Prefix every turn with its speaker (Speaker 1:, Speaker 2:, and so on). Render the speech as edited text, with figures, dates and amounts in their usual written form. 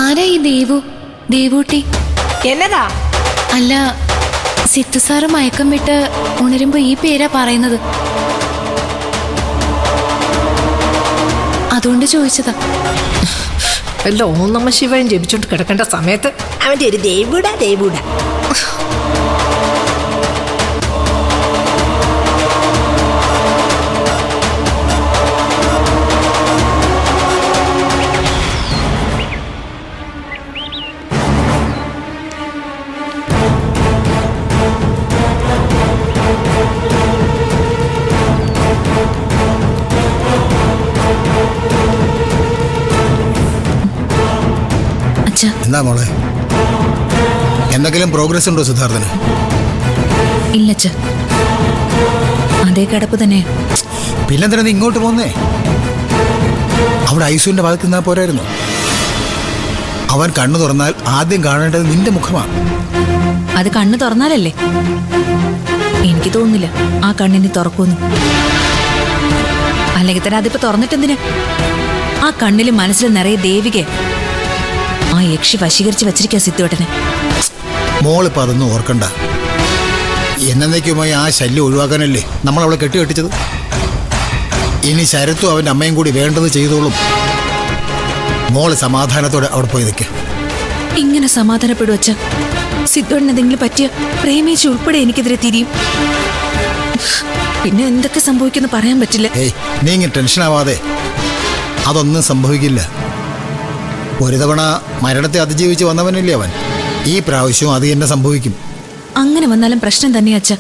Speaker 1: ആരാ ഈ ദേവൂട്ടി?
Speaker 2: എന്നതാ?
Speaker 1: അല്ല, സിത്തു സാറ് മയക്കം വിട്ട് ഉണരുമ്പോ ഈ പേരാ പറയുന്നത്. അതുകൊണ്ട് ചോദിച്ചതാ.
Speaker 2: വല്ല ഓം നമഃ ശിവായം ജപിച്ചോണ്ട് കിടക്കേണ്ട സമയത്ത് അവന്റെ ഒരു ദേവൂട.
Speaker 3: എന്താ മോളെ, എന്തെങ്കിലും പ്രോഗ്രസ് ഉണ്ടോ സിദ്ധാർത്ഥന്?
Speaker 1: ഇല്ലച്ച, അതേ കിടപ്പ് തന്നെ.
Speaker 3: പിന്നെന്തിനാ നീ ഇങ്ങോട്ട് പോന്നേ? അവിടെ ഐസുവിന്റെ ഭാഗത്ത് നിന്നാ പോരായിരുന്നു? അവൻ കണ്ണു തുറന്നാൽ ആദ്യം കാണേണ്ടത് നിന്റെ മുഖമാണ്.
Speaker 1: അത് കണ്ണു തുറന്നാലല്ലേ? എനിക്ക് തോന്നുന്നില്ല ആ കണ്ണിന് തുറക്കൂന്ന്. അല്ലെങ്കിൽ തന്നെ അതിപ്പോ തുറന്നിട്ടെന്തിനാ? ആ കണ്ണിലും മനസ്സിലും നിറയെ ദേവികെ ആ യക്ഷി വശീകരിച്ച് വെച്ചിരിക്കാ സിദ്ധുവേട്ടനെ.
Speaker 3: മോളിപ്പോ അതൊന്നും ഓർക്കണ്ട. എന്നേക്കുമായി ആ ശല്യം ഒഴിവാക്കാനല്ലേ നമ്മൾ അവളെ കെട്ടിച്ചത്. ഇനി ശരത്തും അവൻ്റെ അമ്മയും കൂടി വേണ്ടത് ചെയ്തോളും. മോള് സമാധാനത്തോടെ അവിടെ പോയി നിൽക്കുക.
Speaker 1: ഇങ്ങനെ സമാധാനപ്പെടു വച്ച സിദ്ധുവേട്ടന് എന്തെങ്കിലും പറ്റിയ പ്രേമിച്ച് ഉൾപ്പെടെ എനിക്കെതിരെ തിരിയും. പിന്നെ എന്തൊക്കെ സംഭവിക്കുമെന്ന് പറയാൻ പറ്റില്ല.
Speaker 3: ഏയ്, നീ ഇങ്ങനെ ടെൻഷൻ ആവാതെ. അതൊന്നും സംഭവിക്കില്ല. ഒരു തവണ മരണത്തെ അതിജീവിച്ച് വന്നവനല്ലേ അവൻ. ഈ പ്രാവശ്യവും അത് തന്നെ സംഭവിക്കും.
Speaker 1: അങ്ങനെ വന്നാലും പ്രശ്നം തന്നെയാ അച്ഛ.